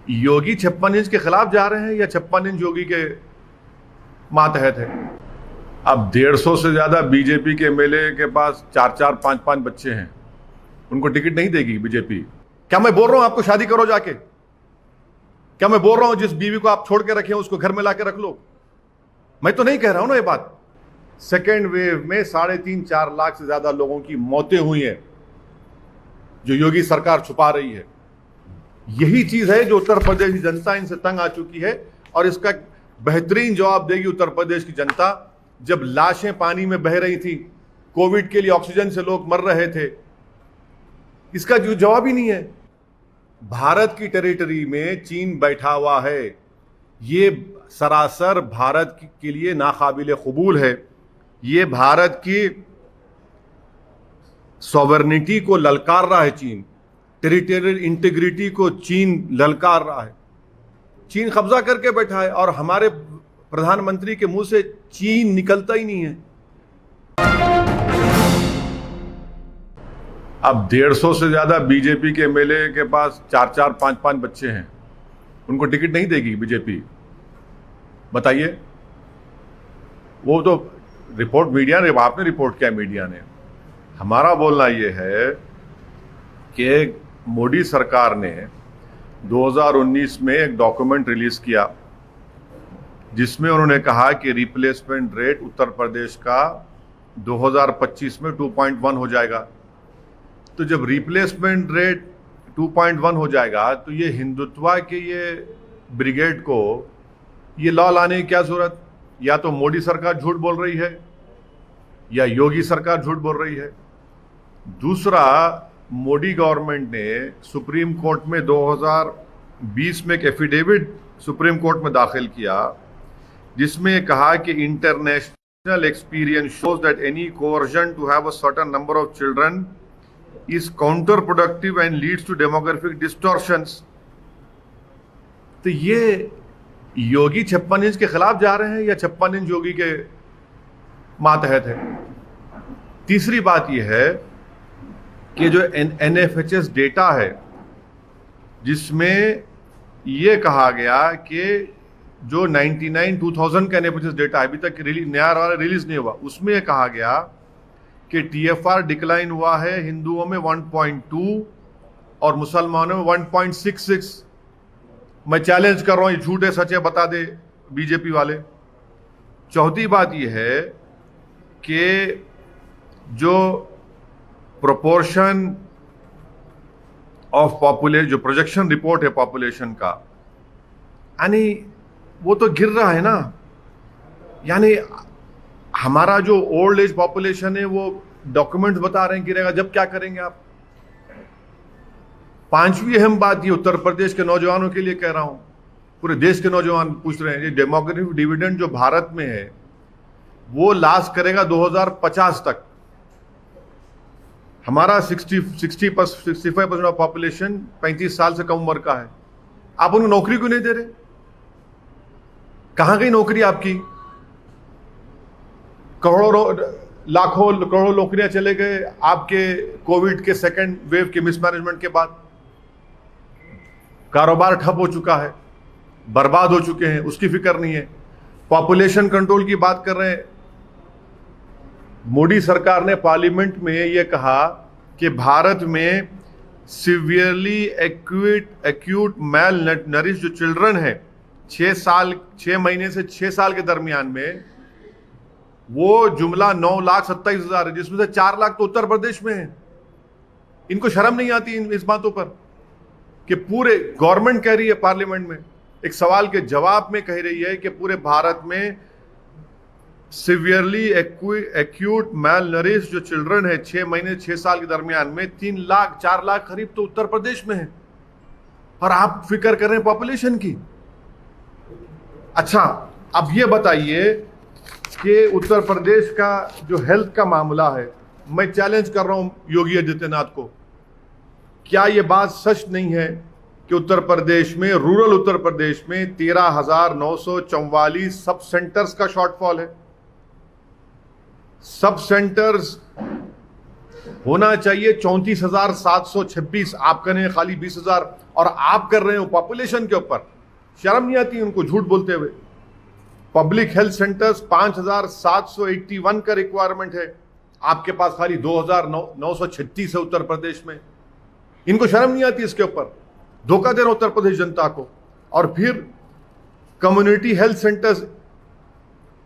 योगी 56 inch के खिलाफ जा रहे हैं या 56 इंच योगी के मातहत है? अब 150 से ज्यादा बीजेपी के एमएलए के पास 4-4, 5-5 बच्चे हैं, उनको टिकट नहीं देगी बीजेपी। क्या मैं बोल रहा हूं आपको शादी करो जाके? क्या मैं बोल रहा हूं जिस बीवी को आप छोड़ के रखे उसको घर में लाके रख लो? मैं तो नहीं कह रहा हूं ना ये बात। सेकेंड वेव में 3.5-4 लाख से ज्यादा लोगों की मौतें हुई हैं जो योगी सरकार छुपा रही है। यही चीज है जो उत्तर प्रदेश की जनता इनसे तंग आ चुकी है, और इसका बेहतरीन जवाब देगी उत्तर प्रदेश की जनता। जब लाशें पानी में बह रही थी, कोविड के लिए ऑक्सीजन से लोग मर रहे थे, इसका जो जवाब ही नहीं है। भारत की टेरिटरी में चीन बैठा हुआ है, ये सरासर भारत के लिए नाकाबिले कबूल है। ये भारत की सॉवरेनिटी को ललकार रहा है चीन, टेरिटोरियल इंटीग्रिटी को चीन ललकार रहा है। चीन कब्जा करके बैठा है और हमारे प्रधानमंत्री के मुंह से चीन निकलता ही नहीं है। अब 150 से ज्यादा बीजेपी के एमएलए के पास 4-4, 5-5 बच्चे हैं, उनको टिकट नहीं देगी बीजेपी। बताइए, वो तो रिपोर्ट मीडिया ने, आपने रिपोर्ट किया मीडिया ने। हमारा बोलना यह है कि मोदी सरकार ने 2019 में एक डॉक्यूमेंट रिलीज किया जिसमें उन्होंने कहा कि रिप्लेसमेंट रेट उत्तर प्रदेश का 2025 में 2.1 हो जाएगा। तो जब रिप्लेसमेंट रेट 2.1 हो जाएगा तो ये हिंदुत्व के ये ब्रिगेड को ये लॉ लाने की क्या जरूरत? या तो मोदी सरकार झूठ बोल रही है या योगी सरकार झूठ बोल रही है। दूसरा, मोदी गवर्नमेंट ने सुप्रीम कोर्ट में 2020 में एक एफिडेविट सुप्रीम कोर्ट में दाखिल किया जिसमें कहा कि international experience shows that any coercion to have a certain number of children is counterproductive and leads to demographic distortions. तो ये योगी 56 इंच के खिलाफ जा रहे हैं या 56 इंच योगी के मातहत है? तीसरी बात यह है कि जो एनएफएचएस डेटा है जिसमें यह कहा गया कि जो 2000 का एनएफएचएस डेटा अभी तक नया वाला रिलीज नहीं हुआ, उसमें यह कहा गया कि टीएफआर डिक्लाइन हुआ है हिंदुओं में 1.2 और मुसलमानों में 1.66। मैं चैलेंज कर रहा हूं, ये झूठ है सच है बता दे बीजेपी वाले। चौथी बात यह है कि जो प्रोपोर्शन ऑफ पॉपुलेशन, जो प्रोजेक्शन रिपोर्ट है पॉपुलेशन का, यानी वो तो गिर रहा है ना। यानी हमारा जो ओल्ड एज पॉपुलेशन है वो डॉक्यूमेंट्स बता रहे हैं गिरेगा, जब क्या करेंगे आप? पांचवी अहम बात ये उत्तर प्रदेश के नौजवानों के लिए कह रहा हूं, पूरे देश के नौजवान पूछ रहे हैं, ये डेमोग्राफिक डिविडेंड जो भारत में है वो लास्ट करेगा 2050 तक। हमारा 65% ऑफ पॉपुलेशन 35 साल से कम उम्र का है। आप उनको नौकरी क्यों नहीं दे रहे? कहां गई नौकरी आपकी? लाखों करोड़ों नौकरियां चले गए आपके कोविड के सेकेंड वेव के मिसमैनेजमेंट के बाद। कारोबार ठप हो चुका है, बर्बाद हो चुके हैं, उसकी फिक्र नहीं है। पॉपुलेशन कंट्रोल की बात कर रहे हैं। मोदी सरकार ने पार्लियामेंट में यह कहा कि भारत में सिवियरली एक्यूट मैल नरिश जो चिल्ड्रन है 6 महीने से 6 साल के दरमियान में, वो जुमला 9,27,000 है, जिसमें से 4 लाख तो उत्तर प्रदेश में है। इनको शर्म नहीं आती इस बातों पर कि पूरे गवर्नमेंट कह रही है पार्लियामेंट में, एक सवाल के जवाब में कह रही है कि पूरे भारत में सिवियरली एक्यूट मैल नरिश जो चिल्ड्रन है 6 महीने 6 साल के दरमियान में 3 लाख 4 लाख करीब तो उत्तर प्रदेश में है, और आप फिक्र कर रहे हैं पॉपुलेशन की। अच्छा, अब ये बताइए कि उत्तर प्रदेश का जो हेल्थ का मामला है, मैं चैलेंज कर रहा हूं योगी आदित्यनाथ को, क्या यह बात सच नहीं है कि उत्तर प्रदेश में, रूरल उत्तर प्रदेश में 13,944 सब सेंटर्स का शॉर्टफॉल है? सब सेंटर्स होना चाहिए 34,726, आप कहें खाली 20,000 और आप कर रहे हो पॉपुलेशन के ऊपर। शर्म नहीं आती उनको झूठ बोलते हुए। पब्लिक हेल्थ सेंटर्स 5,781 का रिक्वायरमेंट है, आपके पास खाली 2,936 है उत्तर प्रदेश में। इनको शर्म नहीं आती इसके ऊपर, धोखा दे रहे उत्तर प्रदेश जनता को। और फिर कम्युनिटी हेल्थ सेंटर्स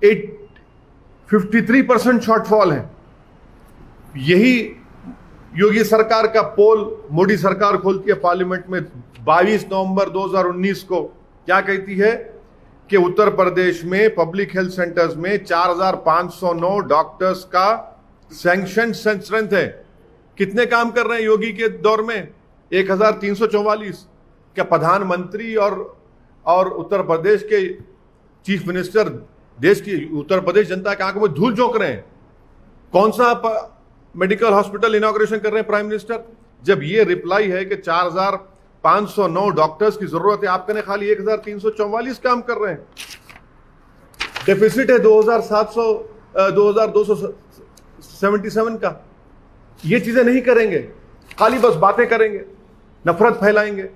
53% शॉर्टफॉल है। यही योगी सरकार का पोल मोदी सरकार खोलती है पार्लियामेंट में 22 नवंबर 2019 को। क्या कहती है कि उत्तर प्रदेश में पब्लिक हेल्थ सेंटर्स में 4,509 डॉक्टर्स का सैंक्शन स्ट्रेंथ है। कितने काम कर रहे हैं योगी के दौर में? 1,344। क्या प्रधानमंत्री और उत्तर प्रदेश के चीफ मिनिस्टर देश की उत्तर प्रदेश जनता के आंखों में धूल झोंक रहे हैं? कौन सा मेडिकल हॉस्पिटल इनॉग्रेशन कर रहे हैं प्राइम मिनिस्टर? जब ये रिप्लाई है कि 4,509 डॉक्टर्स की जरूरत है, आप कहने खाली 1,344 काम कर रहे हैं। डेफिसिट है 2,277 का। ये चीजें नहीं करेंगे, खाली बस बातें करेंगे, नफरत फैलाएंगे।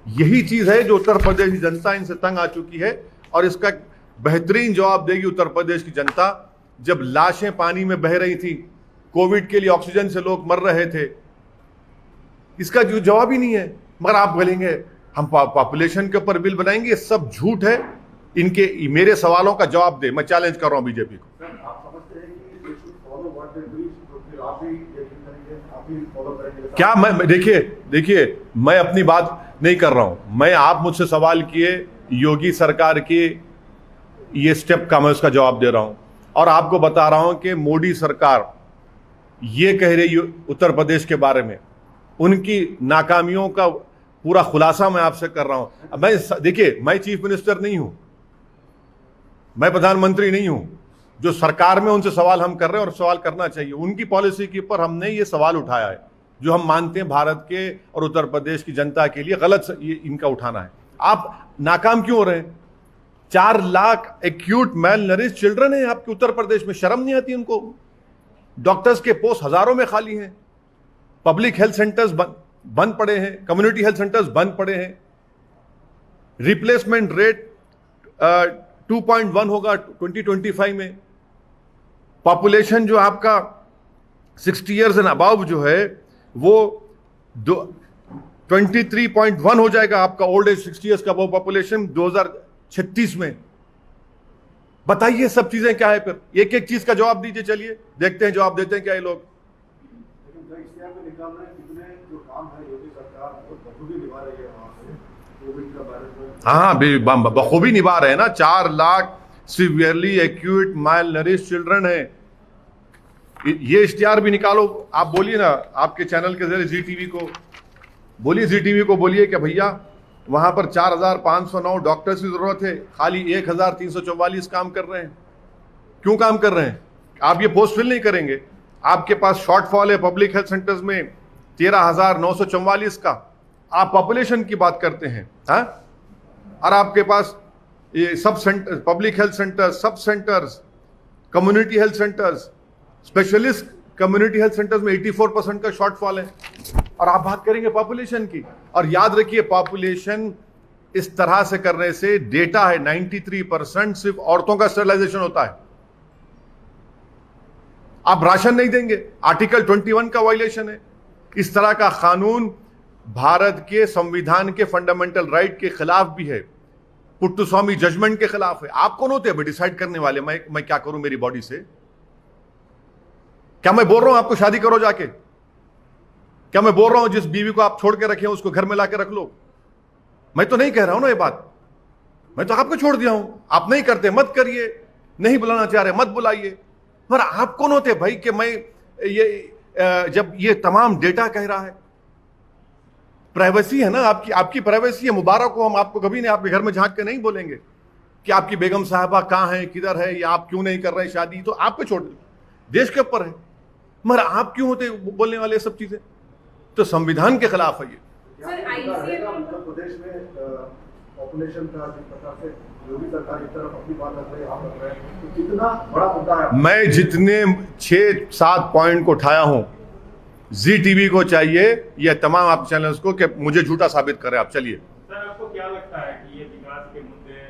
यही चीज है जो उत्तर प्रदेश की जनता इनसे तंग आ चुकी है, और इसका बेहतरीन जवाब देगी उत्तर प्रदेश की जनता। जब लाशें पानी में बह रही थी, कोविड के लिए ऑक्सीजन से लोग मर रहे थे, इसका जो जवाब ही नहीं है। मगर आप बोलेंगे हम पॉपुलेशन के ऊपर बिल बनाएंगे, ये सब झूठ है। इनके मेरे सवालों का जवाब दे। मैं चैलेंज कर रहा हूं बीजेपी को। क्या मैं देखिए मैं अपनी बात नहीं कर रहा हूं। मैं, आप मुझसे सवाल किए योगी सरकार के ये स्टेप का, मैं उसका जवाब दे रहा हूं। और आपको बता रहा हूं कि मोदी सरकार ये कह रही उत्तर प्रदेश के बारे में, उनकी नाकामियों का पूरा खुलासा मैं आपसे कर रहा हूं। देखिए, मैं चीफ मिनिस्टर नहीं हूं, मैं प्रधानमंत्री नहीं हूं। जो सरकार में उनसे सवाल हम कर रहे हैं और सवाल करना चाहिए, उनकी पॉलिसी के ऊपर हमने ये सवाल उठाया है जो हम मानते हैं भारत के और उत्तर प्रदेश की जनता के लिए गलत ये इनका उठाना है। आप नाकाम क्यों हो रहे हैं? 4 lakh acute malnourish children है आपके उत्तर प्रदेश में। शर्म नहीं आती उनको? डॉक्टर्स के पोस्ट हजारों में खाली हैं, पब्लिक हेल्थ सेंटर्स बंद पड़े हैं, कम्युनिटी हेल्थ सेंटर्स बंद पड़े हैं। रिप्लेसमेंट रेट 2.1 होगा 2025 में। पॉपुलेशन जो आपका 60 ईयर्स एंड अबव जो है वो 23.1 हो जाएगा आपका ओल्ड एज 60 ईयर्स का वो पॉपुलेशन 2036 में। बताइए सब चीजें क्या है? फिर एक एक चीज का जवाब दीजिए। चलिए देखते हैं जवाब देते हैं क्या ये लोग। हाँ, बखूबी निभा रहे हैं ना। 4 lakh severely acute mile nourish children है। ये इश्तिहार भी निकालो। आप बोलिए ना आपके चैनल के जरिए ZTV को बोलिए, ZTV को बोलिए कि भैया वहां पर 4,509 डॉक्टर्स की जरूरत है, खाली 1,344 काम कर रहे हैं। क्यों काम कर रहे हैं? आप ये पोस्ट फिल नहीं करेंगे। आपके पास शॉर्टफॉल है पब्लिक हेल्थ सेंटर्स में 13,944 का। आप पॉपुलेशन की बात करते हैं, हाँ? और आपके पास ये sub centre, public health centres, sub centres, community health centres, specialist community health centres में 84% का शॉर्टफॉल है। और आप बात करेंगे पॉपुलेशन की। और याद रखिए, पॉपुलेशन इस तरह से करने से डेटा है 93% सिर्फ औरतों का स्टरलाइजेशन होता है। आप राशन नहीं देंगे, आर्टिकल 21 का वायलेशन है। इस तरह का कानून भारत के संविधान के फंडामेंटल राइट के खिलाफ भी है, पुट्टुस्वामी जजमेंट के खिलाफ है। आप कौन होते हैं डिसाइड करने वाले मैं क्या करूं मेरी बॉडी से? क्या मैं बोल रहा हूं आपको शादी करो जाके? क्या मैं बोल रहा हूं जिस बीवी को आप छोड़ के रखे उसको घर में लाके रख लो? मैं तो नहीं कह रहा हूं ना ये बात। मैं तो आपको छोड़ दिया हूं, आप नहीं करते मत करिए, नहीं बुलाना चाह रहे मत बुलाइए। पर आप कौन होते भाई कि मैं ये जब ये तमाम डेटा कह रहा है? प्राइवेसी है ना आपकी प्राइवेसी है। मुबारक हो, हम आपको कभी नहीं आपके घर में झांक के नहीं बोलेंगे कि आपकी बेगम साहबा कहाँ है, किधर है, या आप क्यों नहीं कर रहे शादी। तो आप पे छोड़ दो, देश के ऊपर है। मगर आप क्यों होते बोलने वाले सब चीजें? तो संविधान के खिलाफ है ये। उत्तर प्रदेश में पॉपुलेशन का जिस प्रकार से योगी सरकार की तरफ अपनी बात रख रही है, आप रख रहे हैं, तो कितना बड़ा मुद्दा है। मैं जितने 6-7 पॉइंट को उठाया हूं जी टीवी को चाहिए, ये तमाम आप चैनल्स को, कि मुझे झूठा साबित करें आप। चलिए सर, आपको क्या लगता है कि ये विकास के मुद्दे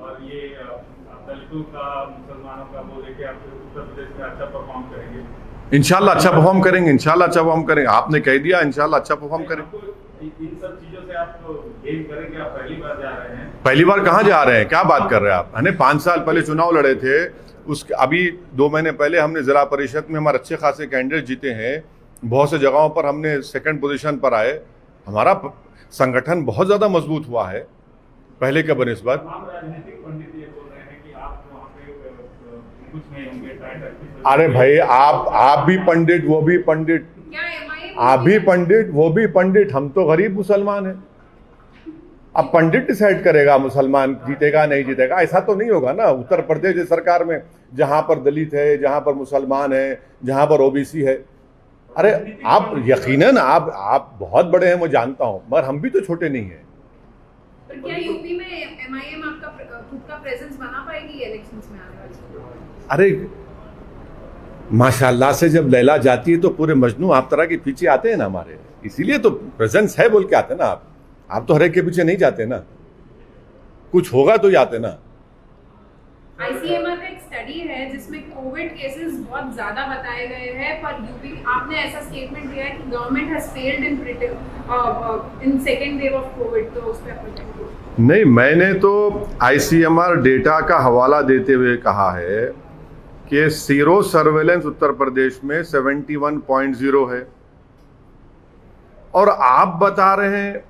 और ये दलितों का, मुसलमानों का वो लेके आप उत्तर प्रदेश में अच्छा परफॉर्म करेंगे? इंशाल्लाह अच्छा परफॉर्म करेंगे, इंशाल्लाह अच्छा परफॉर्म करेंगे। आपने कह दिया इंशाल्लाह अच्छा परफॉर्म करेंगे। इन सब चीजों से आप गेम करेंगे? आप पहली बार जा रहे हैं? पहली बार कहाँ जा रहे हैं, क्या बात कर रहे हैं आप? हमने 5 साल पहले चुनाव लड़े थे, उसके अभी 2 महीने पहले हमने जिला परिषद में हमारे अच्छे खासे कैंडिडेट जीते हैं, बहुत से जगहों पर हमने 2nd पोजीशन पर आए। हमारा संगठन बहुत ज्यादा मजबूत हुआ है पहले के बनिस्बत। तमाम राजनीतिक पंडित ये बोल रहे हैं कि आप वहाँ पे कुछ नहीं होंगे, टाइट। अरे भाई, आप भी पंडित, वो भी पंडित, आप भी पंडित, वो भी पंडित, हम तो गरीब मुसलमान हैं। अब पंडित डिसाइड करेगा मुसलमान जीतेगा नहीं जीतेगा, ऐसा तो नहीं होगा ना। उत्तर प्रदेश सरकार में जहां पर दलित है, जहां पर मुसलमान है, जहां पर ओबीसी है, अरे आप यकीनन आप बहुत बड़े हैं, मैं जानता हूं, मगर हम भी तो छोटे नहीं हैं। पर क्या यूपी में एमआईएम आपका खुद का प्रेजेंस बना पाएगी इलेक्शंस में आने वाले? अरे माशाल्लाह से जब लैला जाती है तो पूरे मजनू आप तरह के पीछे आते हैं ना हमारे, इसीलिए तो प्रेजेंस है बोल के आते हैं ना। आप तो हर एक के पीछे नहीं जाते ना, कुछ होगा तो ही आते ना। आईसीएमआर का एक स्टडी है जिसमें कोविड केसेस बहुत ज्यादा बताए गए हैं, पर यूपी आपने ऐसा स्टेटमेंट दिया है कि government has failed in second wave of Covid, तो उस पर नहीं, मैंने तो आईसीएमआर डेटा का हवाला देते हुए कहा है कि सीरो सर्वेलेंस उत्तर प्रदेश में 71.0 है, और आप बता रहे हैं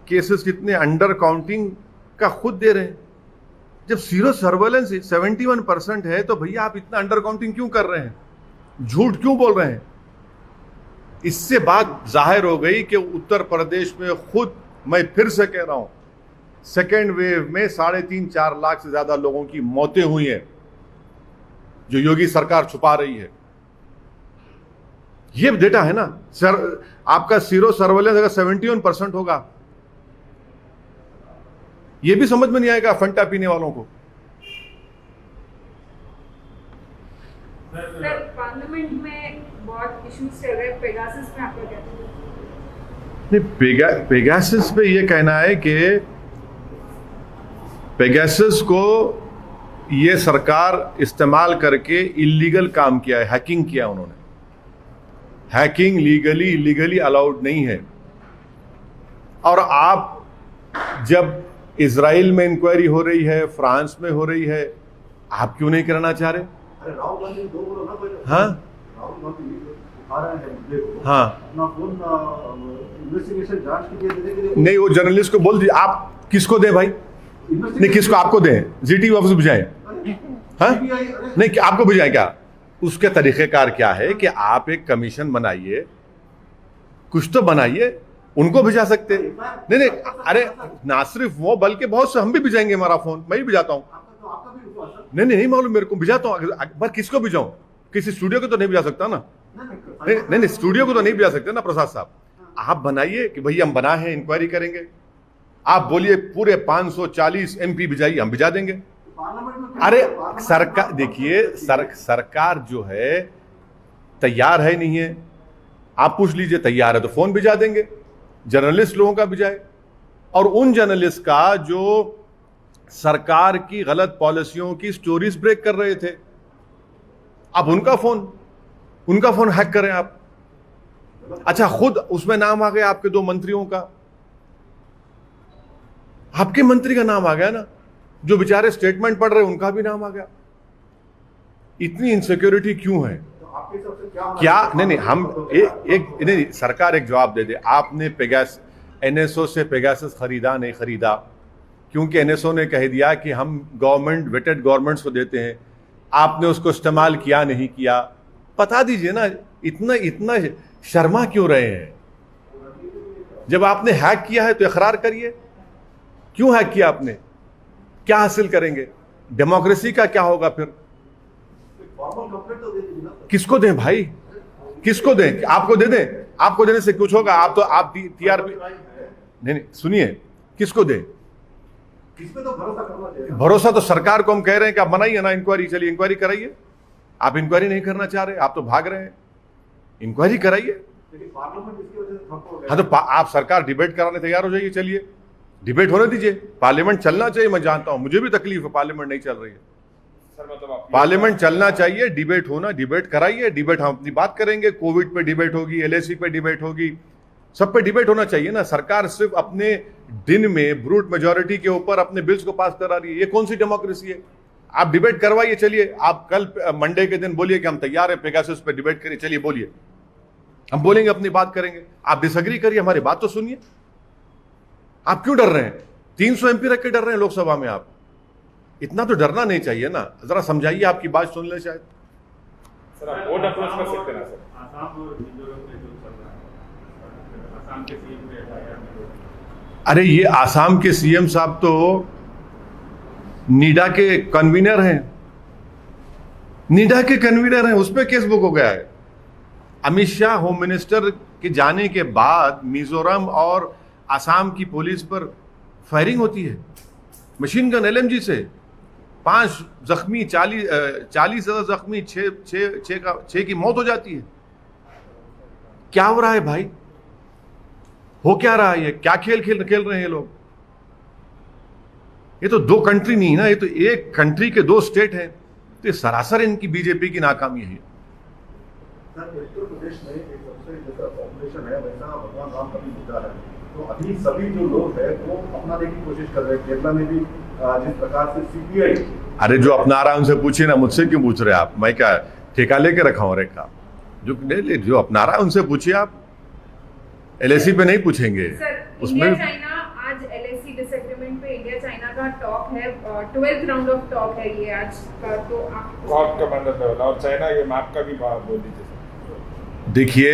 केसेस कितने अंडर काउंटिंग का खुद दे रहे हैं। जब सीरो सर्वेलेंस 71% है तो भैया आप इतना अंडर काउंटिंग क्यों कर रहे हैं, झूठ क्यों बोल रहे हैं? इससे बात जाहिर हो गई कि उत्तर प्रदेश में खुद, मैं फिर से कह रहा हूं, सेकेंड वेव में 3.5-4 लाख से ज्यादा लोगों की मौतें हुई हैं, जो योगी सरकार छुपा रही है। ये डेटा है ना सर। आपका सीरो सर्वेलेंस अगर 71% होगा, ये भी समझ में नहीं आएगा फंटा पीने वालों को। सर, पार्लियामेंट में बहुत इश्यूज चल रहे हैं, पेगासस में आपका क्या कहना है? नहीं, पेगासस पे ये कहना है कि पेगासस को ये सरकार इस्तेमाल करके इलीगल काम किया है, हैकिंग किया उन्होंने। हैकिंग लीगली इलीगली अलाउड नहीं है। और आप जब इजराइल में इंक्वायरी हो रही है, फ्रांस में हो रही है, आप क्यों नहीं करना चाह रहे? अरे राहुल गांधी दो बोलो ना पहले। हाँ राहुल गांधी आ रहे हैं मुद्दे को, हाँ, अपना फोन इन्वेस्टिगेशन जांच के लिए देने के लिए नहीं, वो जर्नलिस्ट को बोल दीजिए। आप किसको दें भाई? नहीं, किसको? आपको दें? जीटीवी ऑफिस भिजाएं? हाँ, नहीं, कि आपको भिजाएं क्या? उसके तरीकेकार क्या है कि आप एक कमीशन बनाइए, कुछ तो बनाइए, उनको भिजा सकते। नहीं नहीं, अरे ना सिर्फ वो बल्कि बहुत से हम भी भिजाएंगे। हमारा फोन मैं भी भिजाता हूँ। नहीं नहीं, नहीं मालूम मेरे को, भिजाता हूँ। पर किसको भिजाऊं? किसी स्टूडियो को तो नहीं भिजा सकता ना। नहीं नहीं, स्टूडियो को तो नहीं भिजा सकते ना प्रसाद साहब। आप बनाइए कि भैया हम बना है, इंक्वायरी करेंगे। आप बोलिए पूरे 540 MP भिजाइए, हम भिजा देंगे। अरे सरकार, देखिए सरकार जो है तैयार है नहीं है, आप पूछ लीजिए। तैयार है तो फोन भिजा देंगे, जर्नलिस्ट लोगों का भिजाए, और उन जर्नलिस्ट का जो सरकार की गलत पॉलिसियों की स्टोरीज ब्रेक कर रहे थे, आप उनका फोन हैक करें आप। अच्छा, खुद उसमें नाम आ गया आपके 2 मंत्रियों का, आपके मंत्री का नाम आ गया ना, जो बेचारे स्टेटमेंट पढ़ रहे हैं उनका भी नाम आ गया। इतनी इनसिक्योरिटी क्यों है? क्या? नहीं, हम नहीं, सरकार एक जवाब दे दे। आपने एनएसओ से पेगासस खरीदा नहीं खरीदा? क्योंकि एनएसओ ने कह दिया कि हम गवर्नमेंट वेटेड गवर्नमेंट्स को देते हैं, आपने उसको इस्तेमाल किया नहीं किया, बता दीजिए ना। इतना शर्मा क्यों रहे हैं? जब आपने हैक किया है तो इकरार करिए, क्यों हैक किया आपने? क्या हासिल करेंगे? डेमोक्रेसी का क्या होगा फिर? किसको दें भाई, किसको दें? आपको दे दें? आपको देने से कुछ होगा? आप टीआरपी नहीं, सुनिए, किसको दें? किसमें तो भरोसा करना चाहिए। भरोसा तो सरकार को हम कह रहे हैं कि आप बनाइए ना इंक्वायरी, चलिए इंक्वायरी कराइए। आप इंक्वायरी नहीं करना चाह रहे, आप तो भाग रहे हैं। इंक्वायरी कराइए, लेकिन पार्लियामेंट इसकी वजह से ठप हो गया। हाँ तो आप सरकार डिबेट कराने तैयार हो जाइए, चलिए डिबेट होने दीजिए, पार्लियामेंट चलना चाहिए। मैं जानता हूं, मुझे भी तकलीफ है, पार्लियामेंट नहीं चल रही है। सर मतलब आप पार्लियामेंट चलना चाहिए, डिबेट होना, डिबेट कराइए, डिबेट हम अपनी बात करेंगे, कोविड पे डिबेट होगी, LAC पे डिबेट होगी, सब पे डिबेट होना चाहिए ना। सरकार सिर्फ अपने दिन में ब्रूट मेजोरिटी के ऊपर अपने बिल्स को पास करा रही है, ये कौन सी डेमोक्रेसी है? आप डिबेट करवाइए, चलिए आप कल मंडे के दिन बोलिए कि हम तैयार है पेगासस पे डिबेट करिए, चलिए बोलिए, हम बोलेंगे, अपनी बात करेंगे। आप डिसएग्री करिए, हमारी बात तो सुनिए। आप क्यों डर रहे हैं? 300 MP रख के डर रहे हैं लोकसभा में? आप इतना तो डरना नहीं चाहिए ना, जरा समझाइए, आपकी बात सुन ले शायद। सर आप वोट अप्रोच कर सकते हैं ना सर? आसाम और मिजोरम में जो चल रहा है, आसाम के सीएम ने FIR। अरे ये आसाम के CM साहब तो नीडा के कन्वीनर हैं, नीडा के कन्वीनर हैं, उस पर केस बुक हो गया है। अमित शाह होम मिनिस्टर के जाने के बाद मिजोरम और आसाम की पुलिस पर फायरिंग होती है मशीन गन LMG से, 5 जख्मी, 40 जख्मी, 6 की मौत हो जाती है। क्या हो रहा है भाई? हो क्या रहा है? ये क्या खेल खेल रहे हैं ये लोग? ये तो 2 कंट्री नहीं है ना, ये तो एक कंट्री के 2 स्टेट हैं। तो ये सरासर इनकी बीजेपी की नाकामी है। सर उत्तर प्रदेश में एक सबसे जैसा पॉपुलेशन है वैसा भगवान राम का भी मुद्दा है, तो अभी सभी जो लोग हैं वो अपनाने की कोशिश कर रहे हैं। केरला में भी जिस प्रकार से CPI, अरे जो अपना रहा है उनसे पूछिए ना, मुझसे क्यों पूछ रहे हैं आप? मैं क्या ठेका लेके रखा हूं रेखा? जो अपना रहा है उनसे पूछिए आप, LAC पे नहीं पूछेंगे। इंडिया चाइना आज LAC डिसएग्रीमेंट पे इंडिया चाइना का टॉक है, 12th राउंड ऑफ टॉक है ये आज का। तो आप कॉप कमांडर लेवल और चाइना ये मैप का भी बात बोल दीजिए। देखिए,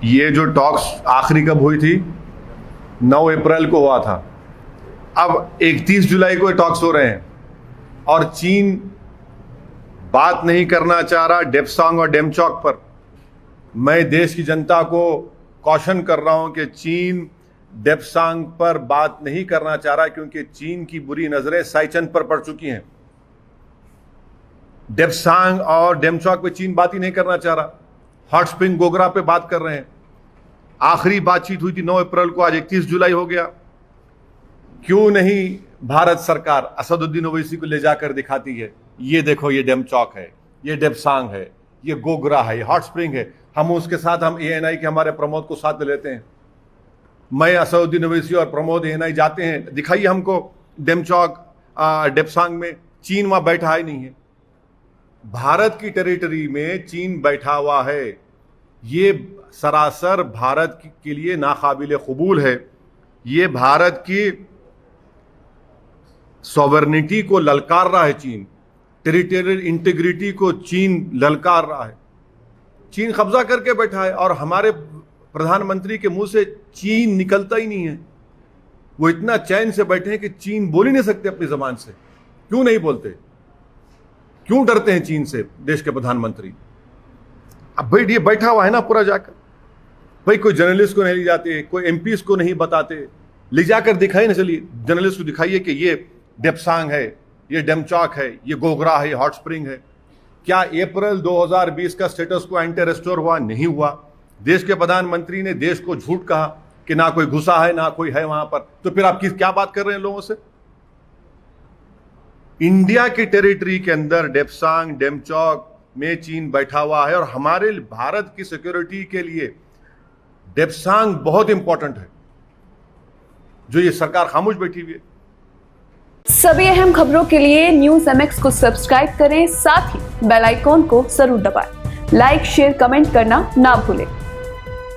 ये जो टॉक्स आखिरी कब हुई थी? 9 अप्रैल को हुआ था। अब 31 जुलाई को टॉक्स हो रहे हैं और चीन बात नहीं करना चाह रहा डेप्सांग और डेमचौक पर। मैं देश की जनता को कॉशन कर रहा हूं कि चीन डेप्सांग पर बात नहीं करना चाह रहा, क्योंकि चीन की बुरी नजरें साइचन पर पड़ चुकी हैं। डेप्सांग और डेमचौक पे चीन बात ही नहीं करना चाह रहा, हॉट स्प्रिंग गोगरा पे बात कर रहे हैं। आखिरी बातचीत हुई थी 9 अप्रैल को, आज 31 जुलाई हो गया। क्यों नहीं भारत सरकार असदुद्दीन ओवैसी को ले जाकर दिखाती है, ये देखो ये डेमचौक है, ये डेप्सांग है, ये गोगरा है, ये हॉट स्प्रिंग है। हम उसके साथ हम ANI के हमारे प्रमोद को साथ ले लेते हैं। मैं असदुद्दीन ओवैसी और प्रमोद ANI जाते हैं, दिखाइए हमको डेमचौक डेप्सांग में। चीन वहां बैठा ही नहीं है। भारत की टेरिटरी में चीन बैठा हुआ है, ये सरासर भारत के लिए नाकाबिले कबूल है। ये भारत की सॉवरेनिटी को ललकार रहा है चीन, टेरिटोरियल इंटीग्रिटी को चीन ललकार रहा है। चीन कब्जा करके बैठा है और हमारे प्रधानमंत्री के मुंह से चीन निकलता ही नहीं है। वो इतना चैन से बैठे हैं कि चीन बोल ही नहीं सकते अपनी जबान से। क्यों नहीं बोलते? क्यों डरते हैं चीन से देश के प्रधानमंत्री? अब भाई ये बैठा हुआ है ना पूरा जाकर, भाई कोई जर्नलिस्ट को नहीं ले जाते, कोई MPs को नहीं बताते, ले जाकर दिखाइए ना, चलिए जर्नलिस्ट को दिखाइए कि ये डेप्सांग है, ये डेमचौक है, ये गोगरा है, ये हॉट स्प्रिंग है। क्या अप्रैल 2020 का स्टेटस को एंटी रेस्टोर हुआ? नहीं हुआ। देश के प्रधानमंत्री ने देश को झूठ कहा कि ना कोई घुसा है ना कोई है वहां पर। तो फिर आप क्या बात कर रहे हैं लोगों से? इंडिया की टेरिटरी के अंदर डेप्सांग डेमचौक में चीन बैठा हुआ है और हमारे भारत की सिक्योरिटी के लिए डेप्सांग बहुत इंपॉर्टेंट है, जो ये सरकार खामोश बैठी हुई है। सभी अहम खबरों के लिए न्यूज़ MX को सब्सक्राइब करें, साथ ही बेल आइकॉन को जरूर दबाएं। लाइक, शेयर, कमेंट करना ना भूलें।